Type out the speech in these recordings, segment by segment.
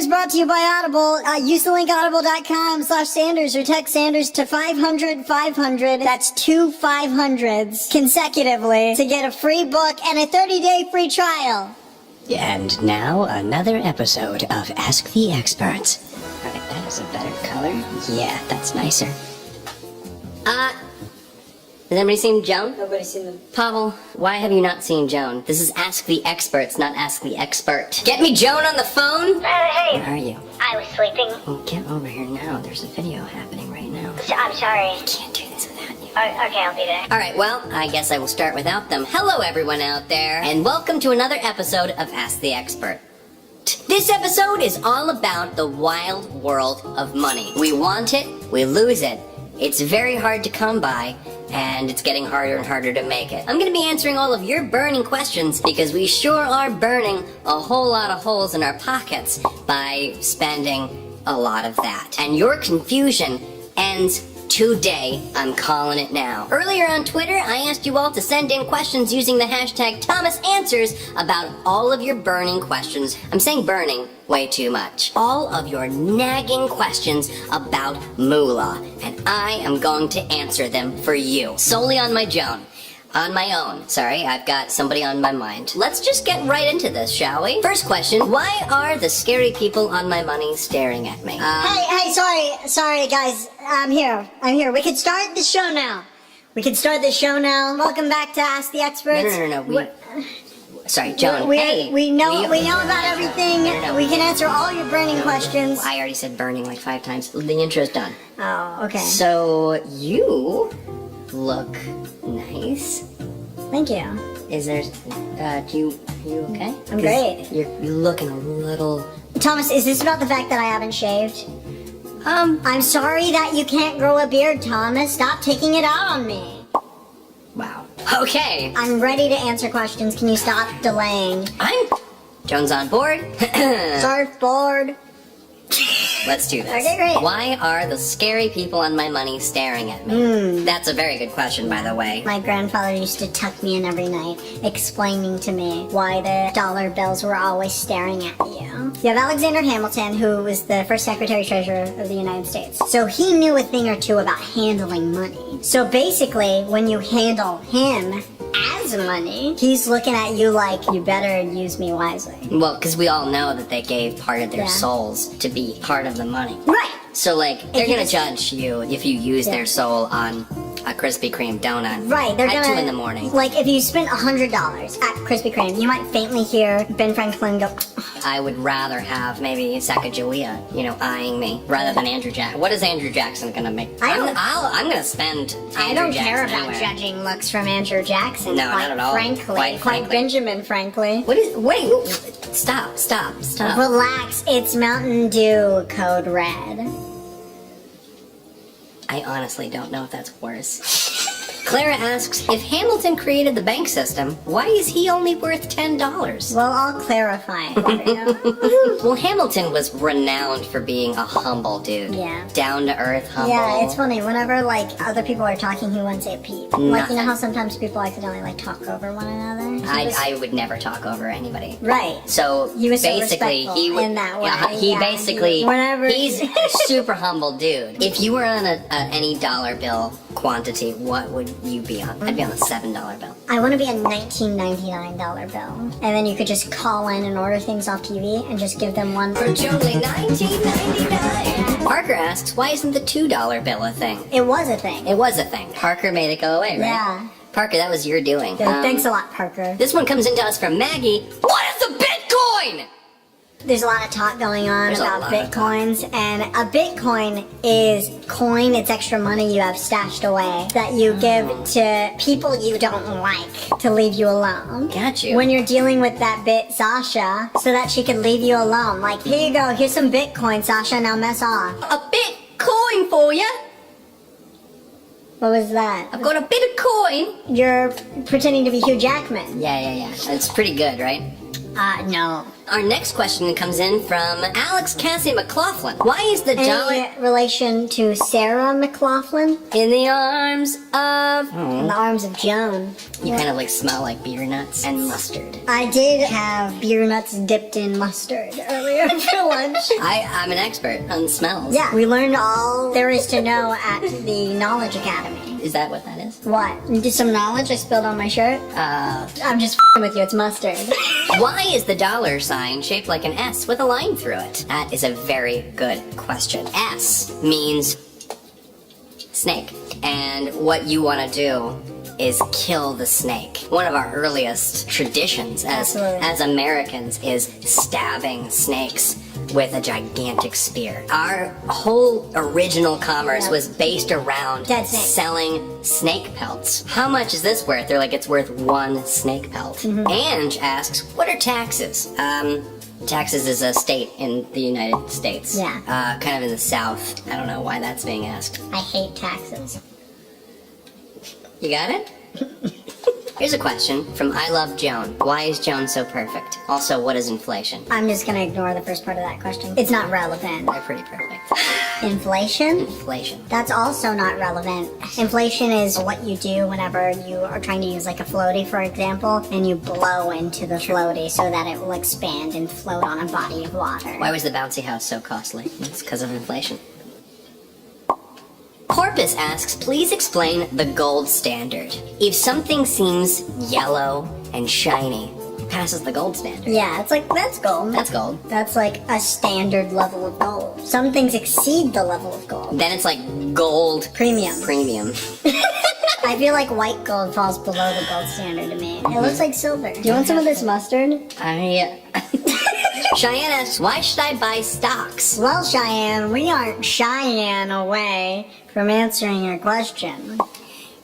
is brought to you by Audible. Use the link audible.com/Sanders or text Sanders to 500-500. That's 2 500s consecutively to get a free book and a 30-day free trial. And now, another episode of Ask the Experts. Alright, that is a better color. Yeah, that's nicer. Has anybody seen Joan? Nobody's seen them. Pavel, why have you not seen Joan? This is Ask the Experts, not Ask the Expert. Get me Joan on the phone! Hey. Where are you? I was sleeping. Well, get over here now. There's a video happening right now. I'm sorry. I can't do this without you. Okay, I'll be there. Alright, well, I guess I will start without them. Hello, everyone out there, and welcome to another episode of Ask the Expert. This episode is all about the wild world of money. We want it, we lose it. It's very hard to come by, and it's getting harder and harder to make it. I'm gonna be answering all of your burning questions because we sure are burning a whole lot of holes in our pockets by spending a lot of that. And your confusion ends today. I'm calling it now. Earlier on Twitter, I asked you all to send in questions using the hashtag #ThomasAnswers about all of your burning questions. I'm saying burning way too much. All of your nagging questions about moolah, and I am going to answer them for you. Solely on my Joan. On my own. Sorry, I've got somebody on my mind. Let's just get right into this, shall we? First question, why are the scary people on my money staring at me? Hey, sorry, guys. I'm here. We can start the show now. Welcome back to Ask the Experts. No. Sorry, Joan. We know about everything. No. We can answer all your burning questions. I already said burning like 5 times. The intro's done. Oh, okay. So, you look nice. Thank you. Is there, you okay? I'm great. You're looking a little... Thomas, is this about the fact that I haven't shaved? I'm sorry that you can't grow a beard, Thomas. Stop taking it out on me. Wow. Okay. I'm ready to answer questions. Can you stop delaying? Joan's on board. Surfboard. Let's do this. Okay, great. Why are the scary people on my money staring at me? That's a very good question, by the way. My grandfather used to tuck me in every night, explaining to me why the dollar bills were always staring at you. You have Alexander Hamilton, who was the first Secretary-Treasurer of the United States. So he knew a thing or two about handling money. So basically, when you handle him as money, he's looking at you like, you better use me wisely. Well, because we all know that they gave part of their souls to be part of the money. Right. So, like, they're gonna judge you if you use their soul on a Krispy Kreme donut. Right, they're at gonna... 2 in the morning. Like, if you spent $100 at Krispy Kreme, you might faintly hear Ben Franklin go... I would rather have maybe Sacagawea, eyeing me, rather than Andrew Jackson. What is Andrew Jackson gonna make? I'm gonna spend Andrew I don't Jackson care about anywhere. judging looks from Andrew Jackson. No, not at all. Quite frankly. Benjamin Frankly. Wait, stop. Relax, it's Mountain Dew Code Red. I honestly don't know if that's worse. Clara asks, if Hamilton created the bank system, why is he only worth $10? Well, I'll clarify for you. Well, Hamilton was renowned for being a humble dude. Yeah. Down to earth, humble. Yeah, it's funny. Whenever, other people are talking, he wouldn't say a peep. Like, you know how sometimes people accidentally, talk over one another? I would never talk over anybody. Right. So, He was so basically, respectful he would... in that way. Yeah, he's a super humble dude. If you were on any dollar bill quantity, what would you be on? I'd be on the $7 bill. I want to be a $19.99 bill. And then you could just call in and order things off TV and just give them one. For only $19.99. Parker asks, why isn't the $2 bill a thing? It was a thing. It was a thing. Parker made it go away, right? Yeah. Parker, that was your doing. Thanks a lot, Parker. This one comes into us from Maggie. What is a Bitcoin? There's a lot of talk going on about Bitcoins, and a Bitcoin is coin, it's extra money you have stashed away that you give to people you don't like to leave you alone. Got you. When you're dealing with that bit Sasha, so that she can leave you alone. Like, here you go, here's some Bitcoin, Sasha, now mess off. A Bitcoin for you? What was that? I've got a bit of coin. You're pretending to be Hugh Jackman. Yeah. It's pretty good, right? No. Our next question comes in from Alex Cassie McLaughlin. Why is the dollar Any relation to Sarah McLaughlin? in the arms of... In the arms of Joan. You kind of like smell like beer nuts and mustard. I did have beer nuts dipped in mustard earlier for lunch. I'm an expert on smells. Yeah, we learned all there is to know at the Knowledge Academy. Is that what that is? What? Just some knowledge I spilled on my shirt? I'm just f***ing with you, it's mustard. Why is the dollar sign shaped like an S with a line through it? That is a very good question. S means snake. And what you want to do is kill the snake. One of our earliest traditions as Americans is stabbing snakes with a gigantic spear. Our whole original commerce was based around Dead snake. selling snake pelts. How much is this worth? They're like, it's worth 1 snake pelt. Ange asks, what are taxes? Texas is a state in the United States. Yeah. Kind of in the South. I don't know why that's being asked. I hate taxes. You got it? Here's a question from I Love Joan. Why is Joan so perfect? Also, what is inflation? I'm just gonna ignore the first part of that question. It's not relevant. They're pretty perfect. Inflation? Inflation. That's also not relevant. Inflation is what you do whenever you are trying to use like a floaty, for example, and you blow into the floaty so that it will expand and float on a body of water. Why was the bouncy house so costly? It's because of inflation. Porpoise asks, please explain the gold standard. If something seems yellow and shiny, it passes the gold standard. Yeah, it's like, that's gold. That's gold. That's like a standard level of gold. Some things exceed the level of gold. Then it's like gold Premium. premium. I feel like white gold falls below the gold standard to me. It looks like silver. Do you want some of this mustard? Cheyenne asks, why should I buy stocks? Well, Cheyenne, we aren't Cheyenne away from answering your question.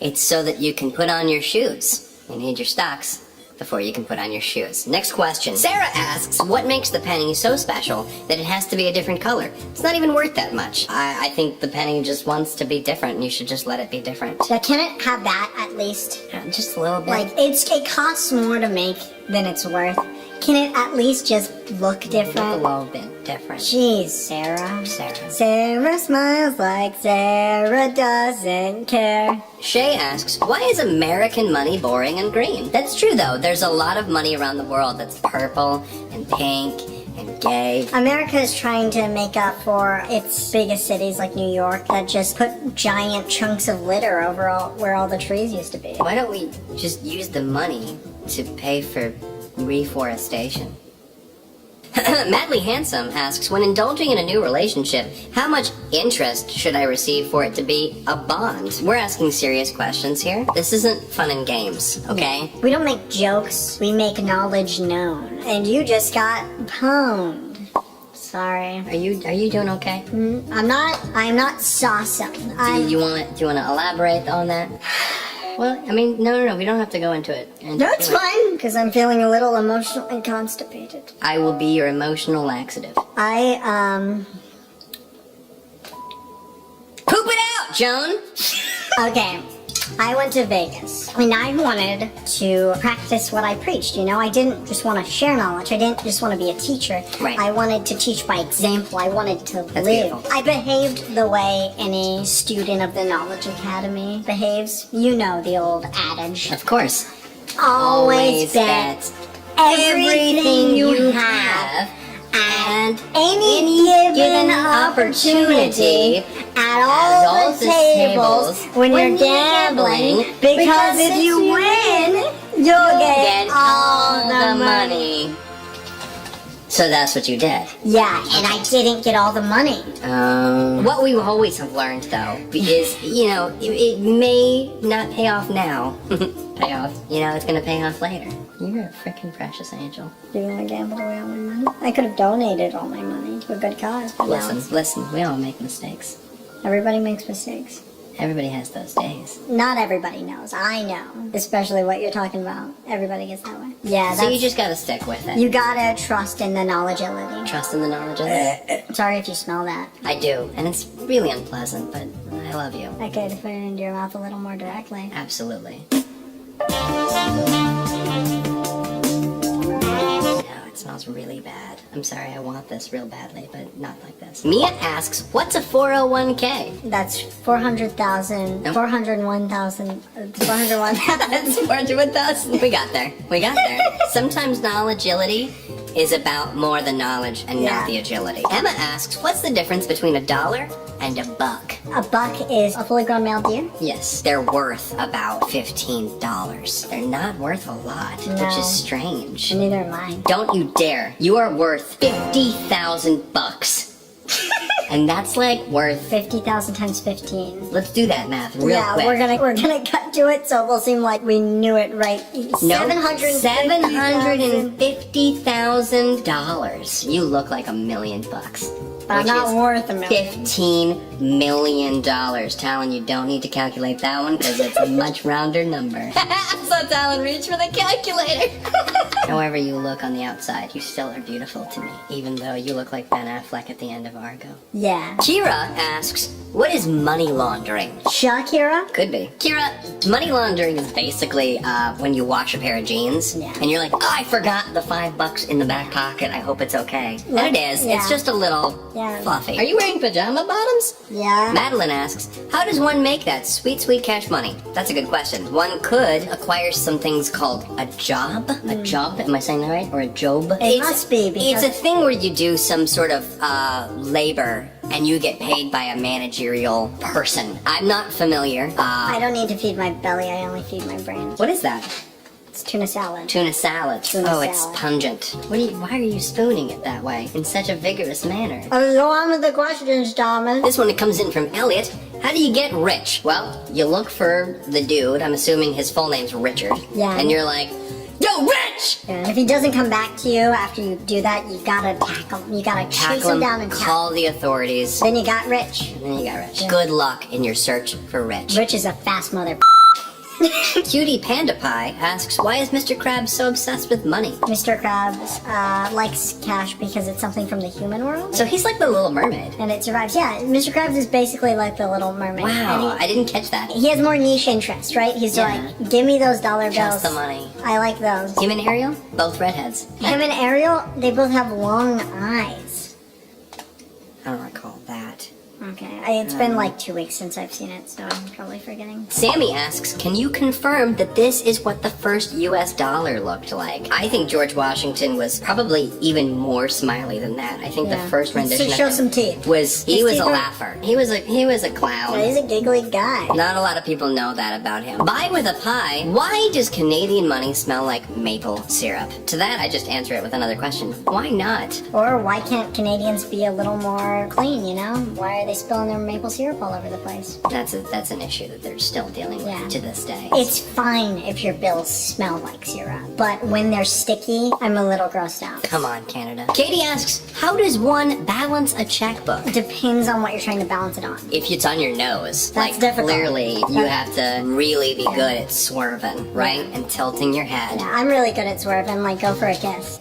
It's so that you can put on your shoes. You need your stocks before you can put on your shoes. Next question. Sarah asks, what makes the penny so special that it has to be a different color? It's not even worth that much. I think the penny just wants to be different and you should just let it be different. Yeah, can it have that at least? Just a little bit. Like, it costs more to make than it's worth. Can it at least just look a different? little bit different. Jeez, Sarah. Sarah. Sarah smiles like Sarah doesn't care. Shay asks, why is American money boring and green? That's true though. There's a lot of money around the world that's purple and pink and gay. America is trying to make up for its biggest cities like New York that just put giant chunks of litter over where all the trees used to be. Why don't we just use the money to pay for reforestation? Madly Handsome asks, when indulging in a new relationship, how much interest should I receive for it to be a bond? We're asking serious questions here. This isn't fun and games, okay? We don't make jokes, we make knowledge known. And you just got pwned. Sorry. Are you doing okay? I'm not saucing. Do you want to elaborate on that? Well, I mean, no, we don't have to go into it. That's fine, because I'm feeling a little emotional and constipated. I will be your emotional laxative. Poop it out, Joan! Okay. I went to Vegas. And I wanted to practice what I preached, you know? I didn't just want to share knowledge. I didn't just want to be a teacher. Right. I wanted to teach by example. I wanted to live. beautiful. I behaved the way any student of the Knowledge Academy behaves. You know the old adage. Of course. Always bet everything you have and any given opportunity at all the tables when you're gambling, because if you win, you'll get all the money. So that's what you did. Yeah, and I didn't get all the money. What we always have learned, though, is, it may not pay off now. Pay off. It's gonna pay off later. You're a freaking precious angel. You're gonna gamble away all my money? I could have donated all my money to a good cause. But Listen, we all make mistakes. Everybody makes mistakes. Everybody has those days. Not everybody knows. I know. Especially what you're talking about. Everybody gets that way. Yeah, So you just gotta stick with it. You gotta trust in the knowledgeability. Trust in the knowledge of it. Sorry if you smell that. I do, and it's really unpleasant, but I love you. I could put it into your mouth a little more directly. Absolutely. No, it's smells really bad. I'm sorry, I want this real badly, but not like this. Mia asks, what's a 401k? That's 400,000, Nope. 401,000, 401,000. That's 401,000. We got there. We got there. Sometimes knowledgeability is about more than knowledge and not the agility. Emma asks, what's the difference between $1 and a buck? A buck is a fully grown male deer. Yes, they're worth about $15. They're not worth a lot, which No. is strange. Neither am I. Don't you dare. You are worth 50,000 bucks. And that's like worth 50,000 times 15. Let's do that math real quick. we're gonna cut to it, so it will seem like we knew it right. No, $750,000. $750,000. You look like $1 million bucks. But I'm which not is worth $1 million. $15 million. Talon, you don't need to calculate that one because it's a much rounder number. So Talon, reach for the calculator. However you look on the outside, you still are beautiful to me, even though you look like Ben Affleck at the end of Argo. Yeah. Kira asks, what is money laundering? Shakira? Could be. Kira, money laundering is basically when you wash a pair of jeans Yeah. and you're like, oh, I forgot the $5 in the back pocket. I hope it's okay. And it is. Yeah. It's just a little fluffy. Are you wearing pajama bottoms? Yeah. Madeline asks, how does one make that sweet, sweet cash money? That's a good question. One could acquire some things called a job. A job? Am I saying that right? Or a job? It must be, because- It's a thing where you do some sort of labor and you get paid by a managerial person. I'm not familiar. I don't need to feed my belly, I only feed my brain. What is that? It's tuna salad. Tuna salad. Tuna It's salad. pungent. Why are you spooning it that way in such a vigorous manner? Go on with the questions, Thomas. This one comes in from Elliot. How do you get rich? Well, you look for the dude. I'm assuming his full name's Richard. Yeah. And you're like, yo, Rich! And if he doesn't come back to you after you do that, you gotta tackle him. You gotta chase Tackle him him, down and call the authorities. Then you got Rich. And then you got Rich. Good luck in your search for Rich. Rich is a fast mother. Cutie Panda Pie asks, why is Mr. Krabs so obsessed with money? Mr. Krabs likes cash because it's something from the human world. So he's like the Little Mermaid. And it survives. Yeah, Mr. Krabs is basically like the Little Mermaid. Wow, And I didn't catch that. he has more niche interests, right? He's Yeah. like, give me those dollar bills. Just the money. I like those. Him and Ariel, both redheads. Him and Ariel, they both have long eyes. I don't recall that. Okay, it's been like 2 weeks since I've seen it, so I'm probably forgetting. Sammy asks, can you confirm that this is what the first US dollar looked like? I think George Washington was probably even more smiley than that. I think the Yeah. first rendition Show of some him teeth. was he His was teeth a are- laugher. He was a clown. Yeah, he's a giggly guy. Not a lot of people know that about him. Bye with a pie. Why does Canadian money smell like maple syrup? To that, I just answer it with another question. Why not? Or why can't Canadians be a little more clean, you know? Why are they spilling their maple syrup all over the place? That's an issue that they're still dealing with Yeah. to this day. It's fine if your bills smell like syrup, but when they're sticky, I'm a little grossed out. Come on, Canada. Katie asks, how does one balance a checkbook? It depends on what you're trying to balance it on. If it's on your nose, That's like difficult. clearly you have to really be good at swerving, right? And tilting your head. Yeah, I'm really good at swerving, like go for a kiss.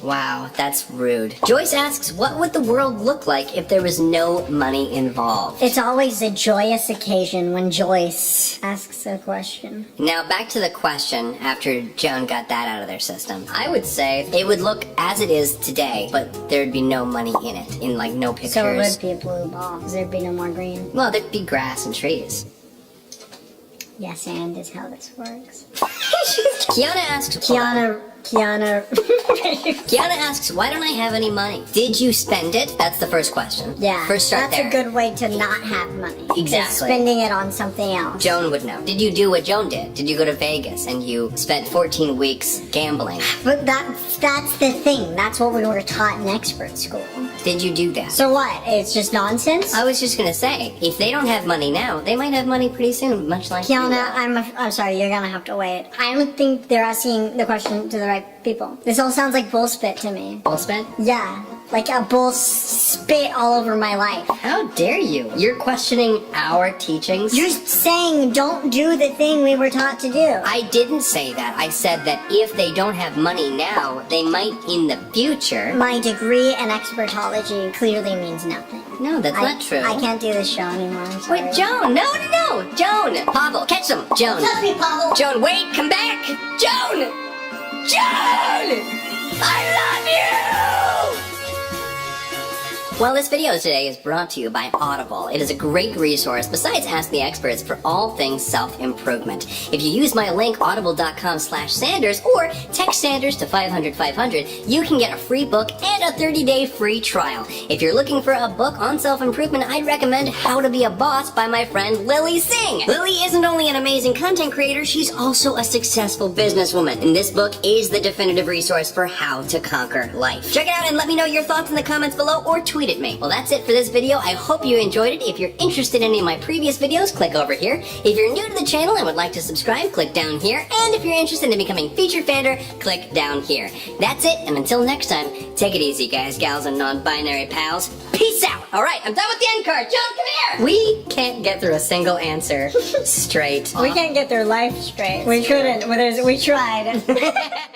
Wow, that's rude. Joyce asks, what would the world look like if there was no money involved? It's always a joyous occasion when Joyce asks a question. Now back to the question after Joan got that out of their system. I would say it would look as it is today, but there'd be no money in it, in like no pictures. So it would be a blue ball, because there'd be no more green. Well, there'd be grass and trees. Yes, and is how this works. Kiana asks, Kiana. Kiana asks, why don't I have any money? Did you spend it? That's the first question. Yeah, First start that's there. a good way to not have money. is Exactly. spending it on something else. Joan would know. Did you do what Joan did? Did you go to Vegas and you spent 14 weeks gambling? But that's the thing. That's what we were taught in expert school. Did you do that? So what? It's just nonsense? I was just gonna say, if they don't have money now, they might have money pretty soon, much like you Kiana, will. I'm sorry, you're gonna have to wait. I don't think they're asking the question to the right people. This all sounds like bull spit to me. Bull spit? Yeah, like a bull spit all over my life. How dare you? You're questioning our teachings? You're saying don't do the thing we were taught to do. I didn't say that. I said that if they don't have money now, they might in the future. My degree in expertology clearly means nothing. No, that's not true. I can't do this show anymore. I'm sorry. Wait, Joan! No! Joan! Pavel, catch them! Joan! Touch me, Pavel! Joan, wait! Come back! Joan! Joan! I love you! Well, this video today is brought to you by Audible. It is a great resource besides Ask the Experts for all things self-improvement. If you use my link audible.com/Sanders or text Sanders to 500-500, you can get a free book and a 30-day free trial. If you're looking for a book on self-improvement, I'd recommend How to Be a Boss by my friend Lily Singh. Lily isn't only an amazing content creator, she's also a successful businesswoman. And this book is the definitive resource for how to conquer life. Check it out and let me know your thoughts in the comments below or tweet at me. Well, that's it for this video. I hope you enjoyed it. If you're interested in any of my previous videos, click over here. If you're new to the channel and would like to subscribe, click down here. And if you're interested in becoming featured fander, click down here. That's it, and until next time, take it easy, guys, gals, and non-binary pals. Peace out! Alright, I'm done with the end card. John, come here! We can't get through a single answer straight. We can't get through life straight. We couldn't. We tried.